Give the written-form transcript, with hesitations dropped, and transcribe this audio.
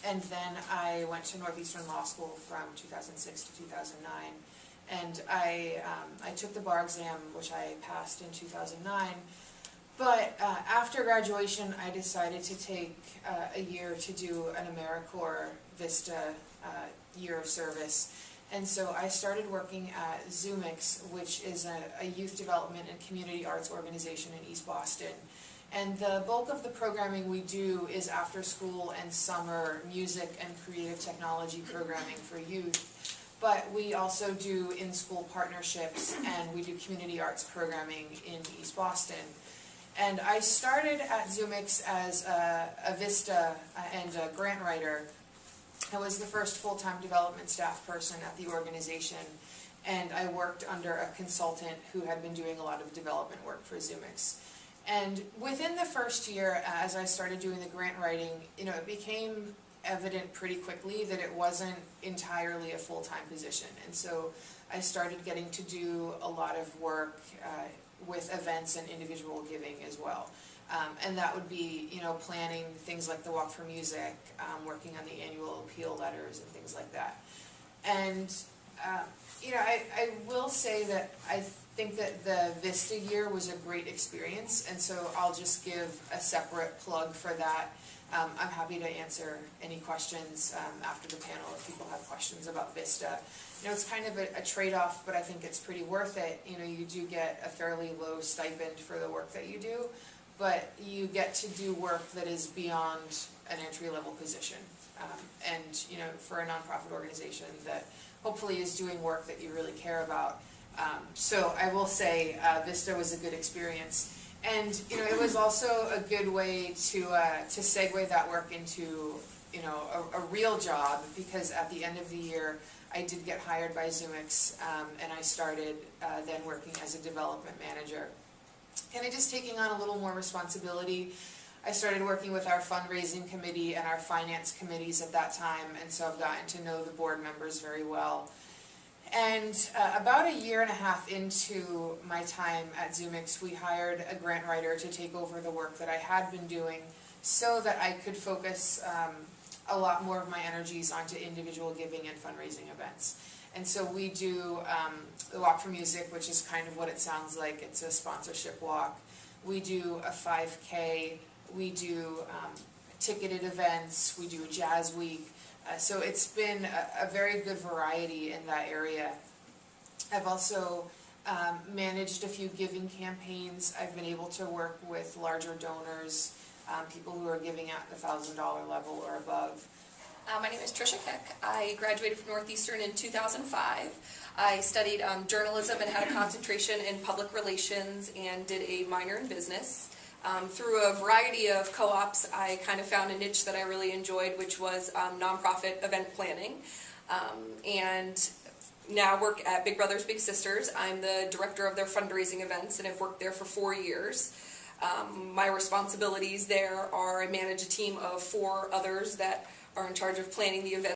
And then I went to Northeastern Law School from 2006 to 2009. And I took the bar exam, which I passed in 2009. But after graduation, I decided to take a year to do an AmeriCorps Vista year of service. And so I started working at Zoomix, which is a youth development and community arts organization in East Boston. And the bulk of the programming we do is after school and summer music and creative technology programming for youth. But we also do in-school partnerships, and we do community arts programming in East Boston. And I started at Zoomix as a Vista and a grant writer. I was the first full-time development staff person at the organization, and I worked under a consultant who had been doing a lot of development work for Zoomix. And within the first year, as I started doing the grant writing, it became evident pretty quickly that it wasn't entirely a full-time position. And so I started getting to do a lot of work with events and individual giving as well. And that would be, planning things like the Walk for Music, working on the annual appeal letters and things like that. And, I will say that I think that the Vista year was a great experience, and so I'll just give a separate plug for that. I'm happy to answer any questions after the panel if people have questions about Vista. It's kind of a trade-off, but I think it's pretty worth it. You do get a fairly low stipend for the work that you do, but you get to do work that is beyond an entry-level position. And for a nonprofit organization that hopefully is doing work that you really care about. So I will say Vista was a good experience. And it was also a good way to segue that work into a real job, because at the end of the year I did get hired by Zoomix, and I started then working as a development manager. Kind of just taking on a little more responsibility. I started working with our fundraising committee and our finance committees at that time, and so I've gotten to know the board members very well. And about a year and a half into my time at Zoomix, we hired a grant writer to take over the work that I had been doing so that I could focus a lot more of my energies onto individual giving and fundraising events. And so we do the Walk for Music, which is kind of what it sounds like. It's a sponsorship walk. We do a 5K. We do ticketed events. We do a jazz week. So it's been a very good variety in that area. I've also managed a few giving campaigns. I've been able to work with larger donors, people who are giving at the $1,000 level or above. My name is Tricia Keck. I graduated from Northeastern in 2005. I studied journalism and had a concentration in public relations and did a minor in business. Through a variety of co-ops, I kind of found a niche that I really enjoyed, which was nonprofit event planning. And now work at Big Brothers Big Sisters. I'm the director of their fundraising events, and I've worked there for 4 years. My responsibilities there are I manage a team of 4 others that are in charge of planning the event.